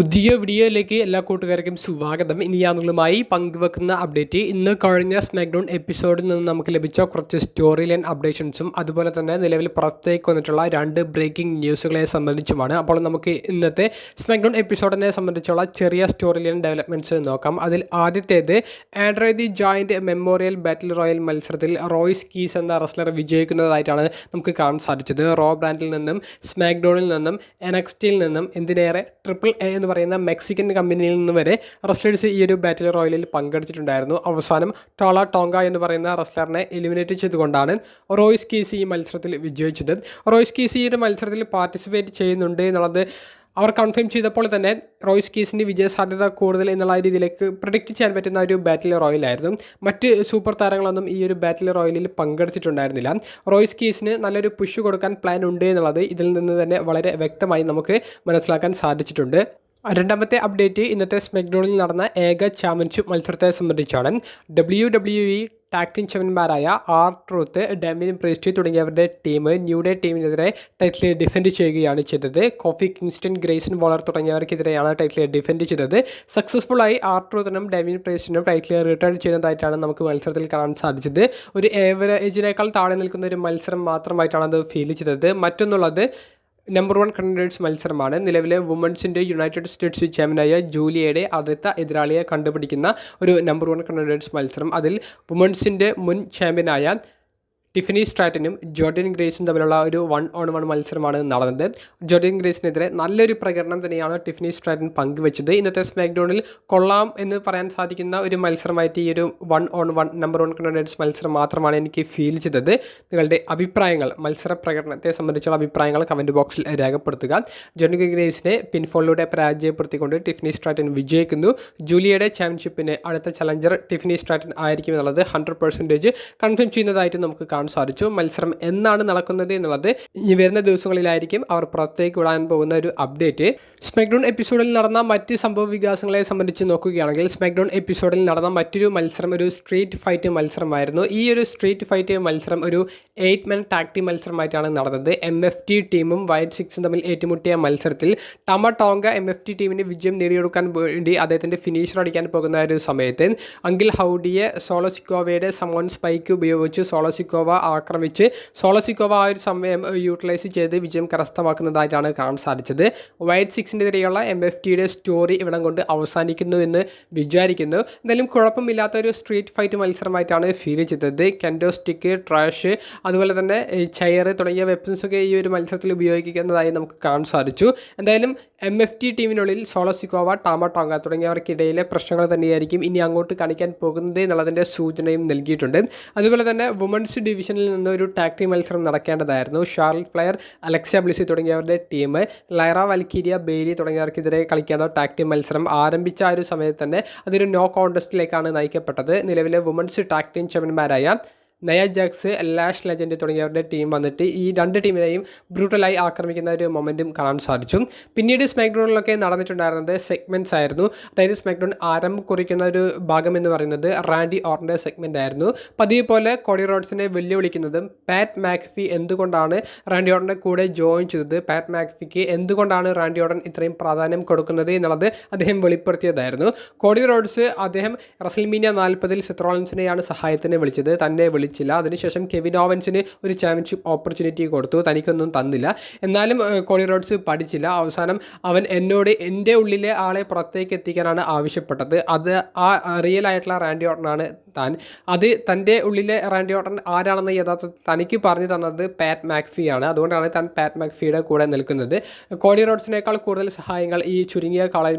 പുതിയ വീഡിയോയിലേക്ക് എല്ലാ കൂട്ടുകാർക്കും സ്വാഗതം. ഇനി ഞാൻ നിങ്ങളുമായി പങ്കുവെക്കുന്ന അപ്ഡേറ്റ് ഇന്ന് കഴിഞ്ഞ സ്മാക്ഡൗൺ എപ്പിസോഡിൽ നിന്ന് നമുക്ക് ലഭിച്ച കുറച്ച് സ്റ്റോറി ലൈൻ അപ്ഡേഷൻസും അതുപോലെ തന്നെ നിലവിൽ പുറത്തേക്ക് വന്നിട്ടുള്ള 2 ബ്രേക്കിംഗ് ന്യൂസുകളെ സംബന്ധിച്ചുമാണ്. അപ്പോൾ നമുക്ക് ഇന്നത്തെ സ്മാക്ഡൗൺ എപ്പിസോഡിനെ സംബന്ധിച്ചുള്ള ചെറിയ സ്റ്റോറി ലൈൻ ഡെവലപ്മെൻറ്റ്സ് നോക്കാം. അതിൽ ആദ്യത്തേത് Andre the giant memorial battle royal മത്സരത്തിൽ റോയ്സ് കീസ് എന്ന റെസ്ലർ വിജയിക്കുന്നതായിട്ടാണ് നമുക്ക് കാണാൻ സാധിച്ചത്. റോ ബ്രാൻഡിൽ നിന്നും സ്മാക്ഡൗണിൽ നിന്നും NXTയിൽ നിന്നും എന്തിനേറെ ട്രിപ്പിൾ എ എന്ന് പറയുന്ന മെക്സിക്കൻ കമ്പനിയിൽ നിന്ന് വരെ റെസ്ലേഴ്സ് ഈ ഒരു ബാറ്റിൽ റോയലിൽ പങ്കെടുത്തിട്ടുണ്ടായിരുന്നു. അവസാനം ടോള ടോങ്ക എന്ന് പറയുന്ന റെസ്ലറിനെ എലിമിനേറ്റ് ചെയ്തുകൊണ്ടാണ് റോയ്സ് കീസ് ഈ മത്സരത്തിൽ വിജയിച്ചത്. റോയ്സ് കീസ് ഈ ഒരു മത്സരത്തിൽ പാർട്ടിസിപ്പേറ്റ് ചെയ്യുന്നുണ്ട് എന്നുള്ളത് അവർ കൺഫേം ചെയ്തപ്പോൾ തന്നെ റോയ്സ് കീസിൻ്റെ വിജയസാധ്യത കൂടുതൽ എന്നുള്ള രീതിയിലേക്ക് പ്രിഡിക്റ്റ് ചെയ്യാൻ പറ്റുന്ന ഒരു ബാറ്റിൽ റോയലായിരുന്നു. മറ്റ് സൂപ്പർ താരങ്ങളൊന്നും ഈ ഒരു ബാറ്റിൽ റോയലിൽ പങ്കെടുത്തിട്ടുണ്ടായിരുന്നില്ല. റോയ്സ് കീസിന് നല്ലൊരു പുഷ് കൊടുക്കാൻ പ്ലാൻ ഉണ്ട് എന്നുള്ളത് ഇതിൽ നിന്ന് തന്നെ വളരെ വ്യക്തമായി നമുക്ക് മനസ്സിലാക്കാൻ സാധിച്ചിട്ടുണ്ട്. രണ്ടാമത്തെ അപ്ഡേറ്റ് ഇന്നത്തെ സ്മാക്ഡൗണിൽ നടന്ന ഏക ചാമ്പ്യൻഷിപ്പ് മത്സരത്തെ സംബന്ധിച്ചാണ്. WWE ടാഗ് ടീം ചാമ്പ്യന്മാരായ R-Truth, ഡാമിയൻ പ്രീസ്റ്റ് തുടങ്ങിയവരുടെ ടീം ന്യൂ ഡേ ടീമിനെതിരെ ടൈറ്റിൽ ഡിഫെൻഡ് ചെയ്യുകയാണ് ചെയ്തത്. കോഫി കിങ്സ്റ്റൺ, ഗ്രേസൺ വോളർ തുടങ്ങിയവർക്കെതിരെയാണ് ടൈറ്റിൽ ഡിഫെൻഡ് ചെയ്തത്. സക്സസ്ഫുള്ളായി R-Truthനും ഡാമിയൻ പ്രീസ്റ്റിനും ടൈറ്റിൽ റിട്ടേൺ ചെയ്യുന്നതായിട്ടാണ് നമുക്ക് മത്സരത്തിൽ കാണാൻ സാധിച്ചത്. ഒരു ഏവറേജിനേക്കാൾ താഴെ നിൽക്കുന്ന ഒരു മത്സരം മാത്രമായിട്ടാണ് അത് ഫീൽ ചെയ്തത്. മറ്റൊന്നുള്ളത് നമ്പർ 1 കണ്ടൻഡേഴ്സ് മത്സരമാണ്. നിലവിലെ വുമൻസിൻ്റെ യുണൈറ്റഡ് സ്റ്റേറ്റ്സ് ചാമ്പ്യനായ ജൂലിയയുടെ അടുത്ത എതിരാളിയെ കണ്ടുപിടിക്കുന്ന ഒരു നമ്പർ 1 കണ്ടൻഡേഴ്സ് മത്സരം. അതിൽ വുമൻസിൻ്റെ മുൻ ചാമ്പ്യനായ ടിഫനി സ്ട്രാറ്റനും ജോർഡൻ ഗ്രേസും തമ്മിലുള്ള ഒരു 1-on-1 മത്സരമാണ് നടന്നത്. ജോർഡൻ ഗ്രേസിനെതിരെ നല്ലൊരു പ്രകടനം തന്നെയാണ് ടിഫനി സ്ട്രാറ്റൻ പങ്കുവെച്ചത്. ഇന്നത്തെ സ്മാക്ഡൗണിൽ കൊള്ളാം എന്ന് പറയാൻ സാധിക്കുന്ന ഒരു മത്സരമായിട്ട് ഈ ഒരു 1-on-1 നമ്പർ 1 കണ്ടൻഡേഴ്സ് മത്സരം മാത്രമാണ് എനിക്ക് ഫീൽ ചെയ്തത്. നിങ്ങളുടെ അഭിപ്രായങ്ങൾ, മത്സര പ്രകടനത്തെ സംബന്ധിച്ചുള്ള അഭിപ്രായങ്ങൾ കമൻറ്റ് ബോക്സിൽ രേഖപ്പെടുത്തുക. ജോർഡൻ ഗ്രേസിനെ പിൻഫോളിലൂടെ പരാജയപ്പെടുത്തിക്കൊണ്ട് ടിഫനി സ്ട്രാറ്റൻ വിജയിക്കുന്നു. ജൂലിയയുടെ ചാമ്പ്യൻഷിപ്പിന് അടുത്ത ചലഞ്ചർ ടിഫനി സ്ട്രാറ്റൻ ആയിരിക്കും എന്നുള്ളത് 100% കൺഫേം ചെയ്യുന്നതായിട്ട് നമുക്ക് സാധിച്ചു. മത്സരം എന്നാണ് നടക്കുന്നത് എന്നുള്ളത് ഇനി വരുന്ന ദിവസങ്ങളിലായിരിക്കും അവർ പുറത്തേക്ക് വിടാൻ പോകുന്ന ഒരു അപ്ഡേറ്റ്. സ്മാക്ഡൗൺ എപ്പിസോഡിൽ നടന്ന മറ്റ് സംഭവ വികാസങ്ങളെ സംബന്ധിച്ച് നോക്കുകയാണെങ്കിൽ സ്മാക്ഡൗൺ എപ്പിസോഡിൽ നടന്ന മറ്റൊരു മത്സരം ഒരു സ്ട്രീറ്റ് ഫൈറ്റ് മത്സരമായിരുന്നു. ഈ ഒരു സ്ട്രീറ്റ് ഫൈറ്റ് മത്സരം ഒരു 8-man ടാഗ് ടീം മത്സരമായിട്ടാണ് നടന്നത്. MFT ടീമും വൈറ്റ് സിക്സും തമ്മിൽ ഏറ്റുമുട്ടിയ മത്സരത്തിൽ ടമ ടോങ്ക MFT ടീമിന് വിജയം നേടിയെടുക്കാൻ വേണ്ടി അദ്ദേഹത്തിൻ്റെ ഫിനിഷർ അടിക്കാൻ പോകുന്ന ഒരു സമയത്ത് അങ്കിൾ ഹൗഡിയെ സോളോസിക്കോവയുടെ സമോൺ സ്പൈക്ക് ഉപയോഗിച്ച് സോളോസിക്കോവ ആക്രമിച്ച് സോളോസിക്കോവ ആ ഒരു സമയം യൂട്ടിലൈസ് ചെയ്ത് വിജയം കരസ്ഥമാക്കുന്നതായിട്ടാണ് കാണാൻ സാധിച്ചത്. വൈറ്റ് സിക്സിനെതിരെയുള്ള MFTയുടെ സ്റ്റോറി ഇവിടം കൊണ്ട് അവസാനിക്കുന്നു എന്ന് വിചാരിക്കുന്നു. എന്തായാലും കുഴപ്പമില്ലാത്ത ഒരു സ്ട്രീറ്റ് ഫൈറ്റ് മത്സരമായിട്ടാണ് ഫീൽ ചെയ്തത്. കെൻഡോ സ്റ്റിക്ക്, ട്രാഷ്, അതുപോലെ തന്നെ ചെയർ തുടങ്ങിയ വെപ്പൺസൊക്കെ ഈ ഒരു മത്സരത്തിൽ ഉപയോഗിക്കുന്നതായി നമുക്ക് കാണാൻ സാധിച്ചു. എന്തായാലും MFT ടീമിനുള്ളിൽ സോളോസിക്കോവ, ടാമ ടോങ്ക തുടങ്ങിയവർക്കിടയിലെ പ്രശ്നങ്ങൾ തന്നെയായിരിക്കും ഇനി അങ്ങോട്ട് കാണിക്കാൻ പോകുന്നത് എന്നുള്ളതിൻ്റെ സൂചനയും നൽകിയിട്ടുണ്ട്. അതുപോലെ തന്നെ വുമൻസ് ഡിവിഷനിൽ നിന്ന് ഒരു ടാഗ് ടീം മത്സരം നടക്കേണ്ടതായിരുന്നു. ഷാർലറ്റ് ഫ്ലെയർ, അലക്സ ബ്ലിസ് തുടങ്ങിയവരുടെ ടീം ലൈറ വൽക്കീരിയ, ബെയ്ലി തുടങ്ങിയവർക്കെതിരെ കളിക്കേണ്ട ടാഗ് ടീം മത്സരം ആരംഭിച്ച ആ ഒരു സമയത്ത് തന്നെ അതൊരു നോ കോൺടെസ്റ്റിലേക്കാണ് നയിക്കപ്പെട്ടത്. നിലവിലെ വുമൻസ് ടാഗ് ടീം ചാമ്പ്യന്മാരായ നയ ജാക്സ്, ലാഷ് ലെജൻഡ് തുടങ്ങിയവരുടെ ടീം വന്നിട്ട് ഈ 2 ടീമിനെയും ബ്രൂട്ടലായി ആക്രമിക്കുന്ന ഒരു മൊമെൻറ്റും കാണാൻ സാധിച്ചു. പിന്നീട് സ്മാക്ഡൗണിലൊക്കെ നടന്നിട്ടുണ്ടായിരുന്നത് സെഗ്മെൻറ്റ്സ് ആയിരുന്നു. അതായത് സ്മാക്ഡൗൺ ആരംഭം കുറിക്കുന്ന ഒരു ഭാഗം എന്ന് പറയുന്നത് റാൻഡി ഓർട്ടൻ്റെ സെഗ്മെൻ്റ് ആയിരുന്നു. പതിവ് പോലെ കോഡി റോഡ്സിനെ വെല്ലുവിളിക്കുന്നതും പാറ്റ് മാക്ഫി എന്തുകൊണ്ടാണ് റാൻഡി ഓർട്ടൻ്റെ കൂടെ ജോയിൻ ചെയ്തത്, പാറ്റ് മാക്ഫിക്ക് എന്തുകൊണ്ടാണ് റാൻഡി ഓർട്ടൻ ഇത്രയും പ്രാധാന്യം കൊടുക്കുന്നത് എന്നുള്ളത് അദ്ദേഹം വെളിപ്പെടുത്തിയതായിരുന്നു. കോഡി റോഡ്സ് അദ്ദേഹം റസൽമീനിയ 40 സെത്ത് റോളിൻസിനെയാണ് സഹായത്തിന് വിളിച്ചത്, തന്നെ അതിനുശേഷം കെവിൻ ഓവൻസിന് ഒരു ചാമ്പ്യൻഷിപ്പ് ഓപ്പർച്യൂണിറ്റി കൊടുത്തു, തനിക്കൊന്നും തന്നില്ല. എന്നാലും കോഡി റോഡ്സ് പഠിച്ചില്ല. അവസാനം അവൻ എന്നോട് എൻ്റെ ഉള്ളിലെ ആളെ പുറത്തേക്ക് എത്തിക്കാനാണ് ആവശ്യപ്പെട്ടത്. അത് ആ റിയൽ ആയിട്ടുള്ള റാൻഡി ഓർട്ടനാണ് താൻ. അത് തൻ്റെ ഉള്ളിലെ റാൻഡി ഓർട്ടൻ ആരാണെന്ന് യഥാർത്ഥത്തിൽ തനിക്ക് പറഞ്ഞു തന്നത് പാറ്റ് മാക്ഫി ആണ്. അതുകൊണ്ടാണ് താൻ പാറ്റ് മാക്ഫിയുടെ കൂടെ നിൽക്കുന്നത്. കോഡി റോഡ്സിനേക്കാൾ കൂടുതൽ സഹായങ്ങൾ ഈ ചുരുങ്ങിയ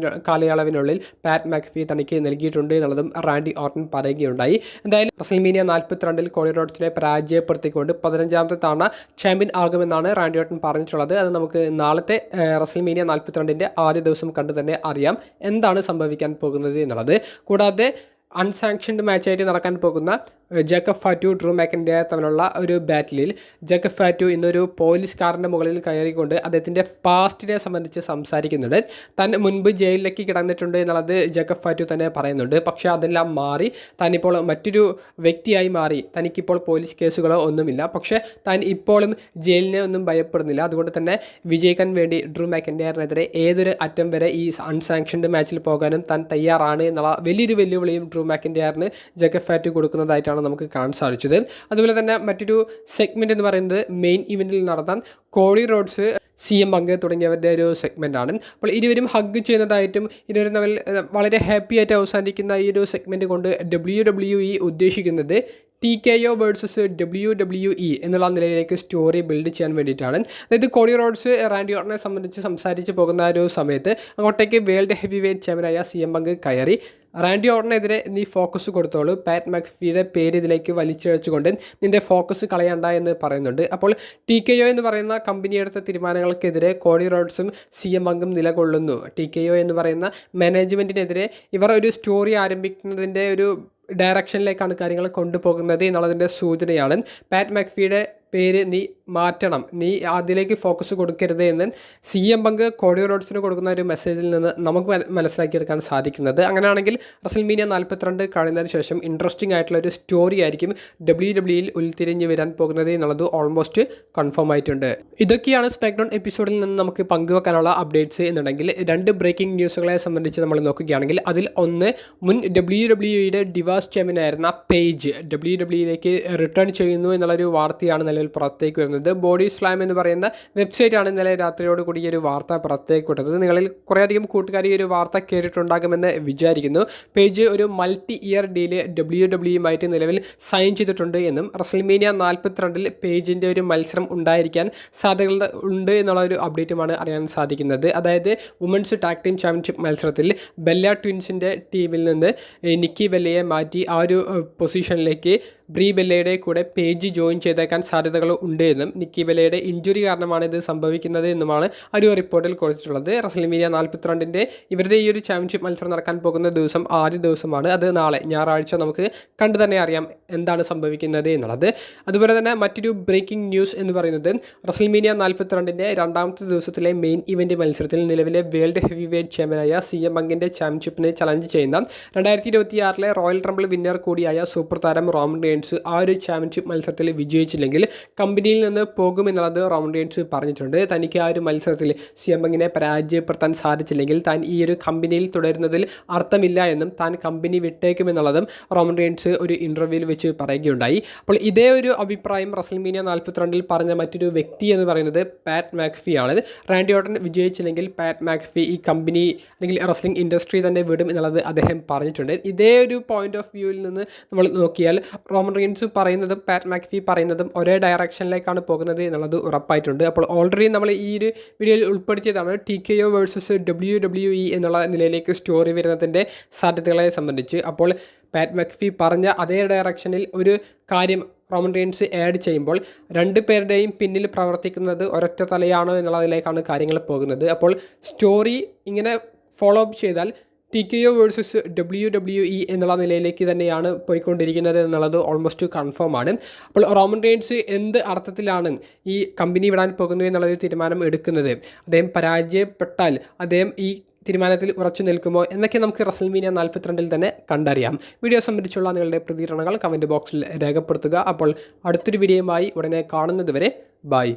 കാലയളവിനുള്ളിൽ പാറ്റ് മാക്ഫി തനിക്ക് നൽകിയിട്ടുണ്ട് എന്നുള്ളതും റാൻഡി ഓർട്ടൻ പറയുകയുണ്ടായി. എന്തായാലും റസൽമീനിയ 42 കോഡി റോഡ്സിനെ പരാജയപ്പെടുത്തിക്കൊണ്ട് 15ാമത്തെ തവണ ചാമ്പ്യൻ ആകുമെന്നാണ് റാൻഡി ഓർട്ടൻ പറഞ്ഞിട്ടുള്ളത്. അത് നമുക്ക് നാളത്തെ റസൽമീനിയ 42ൻ്റെ ആദ്യ ദിവസം കണ്ടു തന്നെ അറിയാം എന്താണ് സംഭവിക്കാൻ പോകുന്നത് എന്നുള്ളത്. കൂടാതെ അൺസാങ്ഷൻഡ് മാച്ചായിട്ട് നടക്കാൻ പോകുന്ന ജേക്കബ് ഫാറ്റു ഡ്രൂ മാക്കിൻ്റെയർ തമ്മിലുള്ള ഒരു ബാറ്റിലിൽ ജേക്കബ് ഫാറ്റു ഇന്നൊരു പോലീസ് കാറിൻ്റെ മുകളിൽ കയറിക്കൊണ്ട് അദ്ദേഹത്തിൻ്റെ പാസ്റ്റിനെ സംബന്ധിച്ച് സംസാരിക്കുന്നുണ്ട്. താൻ മുൻപ് ജയിലിലേക്ക് കിടന്നിട്ടുണ്ട് എന്നുള്ളത് ജേക്കബ് ഫാറ്റു തന്നെ പറയുന്നുണ്ട്. പക്ഷേ അതെല്ലാം മാറി താനിപ്പോൾ മറ്റൊരു വ്യക്തിയായി മാറി. തനിക്കിപ്പോൾ പോലീസ് കേസുകളോ ഒന്നുമില്ല. പക്ഷേ താൻ ഇപ്പോഴും ജയിലിനെ ഒന്നും ഭയപ്പെടുന്നില്ല. അതുകൊണ്ട് തന്നെ വിജയിക്കാൻ വേണ്ടി ഡ്രൂ മാക്കിൻ്റെയറിനെതിരെ ഏതൊരു അറ്റം വരെ ഈ അൺസാങ്ഷൻഡ് മാച്ചിൽ പോകാനും താൻ തയ്യാറാണ് എന്നുള്ള വലിയൊരു വെല്ലുവിളിയും ഡ്രൂ മാക്കിൻ്റെയറിന് ജേക്കബ് ഫാറ്റു കൊടുക്കുന്നതായിട്ടാണ് നമുക്ക് കാണാൻ സാധിച്ചത്. അതുപോലെ തന്നെ മറ്റൊരു സെഗ്മെൻറ്റ് എന്ന് പറയുന്നത് മെയിൻ ഇവൻറ്റിൽ നടന്ന കോഡി റോഡ്സ്, CM പങ്ക് തുടങ്ങിയവരുടെ ഒരു സെഗ്മെൻറ്റാണ്. അപ്പോൾ ഇരുവരും ഹഗ് ചെയ്യുന്നതായിട്ടും ഇരുവരും തമ്മിൽ വളരെ ഹാപ്പി ആയിട്ട് അവസാനിക്കുന്ന ഈ ഒരു സെഗ്മെൻറ്റ് കൊണ്ട് WWE ഉദ്ദേശിക്കുന്നത് TKO വേഴ്സസ് WWE എന്നുള്ള നിലയിലേക്ക് സ്റ്റോറി ബിൽഡ് ചെയ്യാൻ വേണ്ടിയിട്ടാണ്. അതായത് കോഡി റോഡ്സ് റാൻഡി ഓർട്ടനെ സംബന്ധിച്ച് സംസാരിച്ച് പോകുന്ന ഒരു സമയത്ത് അങ്ങോട്ടേക്ക് വേൾഡ് ഹെവി വെയ്റ്റ് ചാമ്പ്യനായ CM പങ്ക് കയറി റാൻഡി ഓർട്ടനെതിരെ നീ ഫോക്കസ് കൊടുത്തോളൂ, പാറ്റ് മാക്ഫിയുടെ പേര് ഇതിലേക്ക് വലിച്ചിഴച്ചുകൊണ്ട് നിൻ്റെ ഫോക്കസ് കളയണ്ട എന്ന് പറയുന്നുണ്ട്. അപ്പോൾ TKO എന്ന് പറയുന്ന കമ്പനി എടുത്ത തീരുമാനങ്ങൾക്കെതിരെ കോഡി റോഡ്സും CM പങ്കും നിലകൊള്ളുന്നു. TKO എന്ന് പറയുന്ന മാനേജ്മെൻറ്റിനെതിരെ ഇവർ ഒരു സ്റ്റോറി ആരംഭിക്കുന്നതിൻ്റെ ഒരു ഡയറക്ഷനിലേക്കാണ് കാര്യങ്ങൾ കൊണ്ടുപോകുന്നത് എന്നുള്ളതിൻ്റെ സൂചനയാണ്. പാറ്റ് മാക്ഫിയുടെ പേര് നീ മാറ്റണം, നീ അതിലേക്ക് ഫോക്കസ് കൊടുക്കരുത് എന്ന് CM പങ്ക് കോഡി റോഡ്സിന് കൊടുക്കുന്ന ഒരു മെസ്സേജിൽ നിന്ന് നമുക്ക് മനസ്സിലാക്കിയെടുക്കാൻ സാധിക്കുന്നത്. അങ്ങനെയാണെങ്കിൽ റസൽമീനിയ 42 കഴിയുന്നതിന് ശേഷം ഇൻട്രസ്റ്റിംഗ് ആയിട്ടുള്ള ഒരു സ്റ്റോറി ആയിരിക്കും WWE ഉൾത്തിരിഞ്ഞ് വരാൻ പോകുന്നത് എന്നുള്ളത് ഓൾമോസ്റ്റ് കൺഫേം ആയിട്ടുണ്ട്. ഇതൊക്കെയാണ് സ്മാക്ഡൗൺ എപ്പിസോഡിൽ നിന്ന് നമുക്ക് പങ്കുവെക്കാനുള്ള അപ്ഡേറ്റ്സ് എന്നുണ്ടെങ്കിൽ 2 ബ്രേക്കിംഗ് ന്യൂസുകളെ സംബന്ധിച്ച് നമ്മൾ നോക്കുകയാണെങ്കിൽ അതിൽ ഒന്ന് മുൻ WWE ഡിവാസ് ചാമ്പ്യനായിരുന്ന പേജ് WWE റിട്ടേൺ ചെയ്യുന്നു എന്നുള്ളൊരു വാർത്തയാണ് നിലവിൽ പുറത്തേക്ക് വരുന്നത്. ബോഡി സ്ലാം എന്ന് പറയുന്ന വെബ്സൈറ്റാണ് ഇന്നലെ രാത്രിയോട് കൂടി ഈ ഒരു വാർത്ത പുറത്തേക്ക് വിട്ടത്. നിങ്ങളിൽ കുറേയധികം കൂട്ടുകാർ ഈ ഒരു വാർത്ത കേട്ടിട്ടുണ്ടാകുമെന്ന് വിചാരിക്കുന്നു. പേജ് ഒരു മൾട്ടി ഇയർ ഡീല് WWE നിലവിൽ സൈൻ ചെയ്തിട്ടുണ്ട് എന്നും റസൽമേനിയ 42 പേജിൻ്റെ ഒരു മത്സരം ഉണ്ടായിരിക്കാൻ സാധ്യതകൾ ഉണ്ട് എന്നുള്ള ഒരു അപ്ഡേറ്റുമാണ് അറിയാൻ സാധിക്കുന്നത്. അതായത് വുമൻസ് ടാഗ് ടീം ചാമ്പ്യൻഷിപ്പ് മത്സരത്തിൽ ബെല്ല ട്വിൻസിൻ്റെ ടീമിൽ നിന്ന് നിക്കി ബെല്ലയെ മാറ്റി ആ ഒരു പൊസിഷനിലേക്ക് ബ്രീ ബെല്ലയുടെ കൂടെ പേജ് ജോയിൻ ചെയ്തേക്കാൻ സാധ്യതകൾ ഉണ്ട് എന്നും നിക്കി ബെല്ലയുടെ ഇഞ്ചുറി കാരണമാണ് ഇത് സംഭവിക്കുന്നത് എന്നുമാണ് ഒരു റിപ്പോർട്ടിൽ കൊടുത്തിട്ടുള്ളത്. റസൽമേനിയ 42 ഇവരുടെ ഈ ഒരു ചാമ്പ്യൻഷിപ്പ് മത്സരം നടക്കാൻ പോകുന്ന ദിവസം ആദ്യ ദിവസമാണ്. അത് നാളെ ഞായറാഴ്ച നമുക്ക് കണ്ടു തന്നെ അറിയാം എന്താണ് സംഭവിക്കുന്നത് എന്നുള്ളത്. അതുപോലെ തന്നെ മറ്റൊരു ബ്രേക്കിംഗ് ന്യൂസ് എന്ന് പറയുന്നത് റസൽമേനിയ 42 രണ്ടാമത്തെ ദിവസത്തിലെ മെയിൻ ഇവൻറ്റ് മത്സരത്തിൽ നിലവിലെ വേൾഡ് ഹെവി വെയ്റ്റ് ചാമ്പ്യനായ CM പങ്കിൻ്റെ ചാമ്പ്യൻഷിപ്പിന് ചലഞ്ച് ചെയ്യുന്ന 2026 റോയൽ റംബിൾ വിന്നർ കൂടിയായ സൂപ്പർ താരം റോമൻ റെയിൻസ് ആ ഒരു ചാമ്പ്യൻഷിപ്പ് മത്സരത്തിൽ വിജയിച്ചില്ലെങ്കിൽ കമ്പനിയിൽ നിന്ന് പോകുമെന്നുള്ളത് റോമൻ റെയിൻസ് പറഞ്ഞിട്ടുണ്ട്. തനിക്ക് ആ ഒരു മത്സരത്തിൽ CM പങ്കിനെ പരാജയപ്പെടുത്താൻ സാധിച്ചില്ലെങ്കിൽ താൻ ഈ ഒരു കമ്പനിയിൽ തുടരുന്നതിൽ അർത്ഥമില്ല എന്നും താൻ കമ്പനി വിട്ടേക്കുമെന്നുള്ളതും റോമൻ റെയിൻസ് ഒരു ഇൻ്റർവ്യൂവിൽ വെച്ച് പറയുകയുണ്ടായി. അപ്പോൾ ഇതേ ഒരു അഭിപ്രായം റസൽമേനിയ 42 പറഞ്ഞ മറ്റൊരു വ്യക്തി എന്ന് പറയുന്നത് പാറ്റ് മാക്ഫി ആണ്. റാൻഡി ഓർട്ടൻ വിജയിച്ചില്ലെങ്കിൽ പാറ്റ് മാക്ഫി ഈ കമ്പനി അല്ലെങ്കിൽ റെസ്ലിംഗ് ഇൻഡസ്ട്രി തന്നെ വിടും എന്നുള്ളത് അദ്ദേഹം പറഞ്ഞിട്ടുണ്ട്. ഇതേ ഒരു പോയിന്റ് ഓഫ് വ്യൂവിൽ നിന്ന് നമ്മൾ നോക്കിയാൽ റോമൻ റെയിൻസ് പറയുന്നതും പാറ്റ് മാക്ഫി പറയുന്നതും ഒരേ ഡയറക്ഷനിലേക്കാണ് പോകുന്നത് എന്നുള്ളത് ഉറപ്പായിട്ടുണ്ട്. അപ്പോൾ ഓൾറെഡി നമ്മൾ ഈ ഒരു വീഡിയോയിൽ ഉൾപ്പെടുത്തിയതാണ് TKO വേഴ്സസ് WWE എന്നുള്ള നിലയിലേക്ക് സ്റ്റോറി വരുന്നതിൻ്റെ സാധ്യതകളെ സംബന്ധിച്ച്. അപ്പോൾ പാറ്റ് മാക്ഫി പറഞ്ഞ അതേ ഡയറക്ഷനിൽ ഒരു കാര്യം റോമൻ റെയിൻസ് ആഡ് ചെയ്യുമ്പോൾ 2 പേരുടെയും പിന്നിൽ പ്രവർത്തിക്കുന്നത് ഒരൊറ്റ തലയാണോ എന്നുള്ളതിലേക്കാണ് കാര്യങ്ങൾ പോകുന്നത്. അപ്പോൾ സ്റ്റോറി ഇങ്ങനെ ഫോളോ അപ്പ് ചെയ്താൽ TKO വേഴ്സസ് WWE എന്നുള്ള നിലയിലേക്ക് തന്നെയാണ് പോയിക്കൊണ്ടിരിക്കുന്നത് എന്നുള്ളത് ഓൾമോസ്റ്റ് കൺഫേം ആണ്. അപ്പോൾ റോമൻ റെയിൻസ് എന്ത് അർത്ഥത്തിലാണ് ഈ കമ്പനി വിടാൻ പോകുന്നു എന്നുള്ളൊരു തീരുമാനം എടുക്കുന്നത്, അദ്ദേഹം പരാജയപ്പെട്ടാൽ അദ്ദേഹം ഈ തീരുമാനത്തിൽ ഉറച്ചു നിൽക്കുമോ എന്നൊക്കെ നമുക്ക് റസൽമേനിയ 42 തന്നെ കണ്ടറിയാം. വീഡിയോ സംബന്ധിച്ചുള്ള നിങ്ങളുടെ പ്രതികരണങ്ങൾ കമൻറ്റ് ബോക്സിൽ രേഖപ്പെടുത്തുക. അപ്പോൾ അടുത്തൊരു വീഡിയോയുമായി ഉടനെ കാണുന്നത് വരെ ബൈ.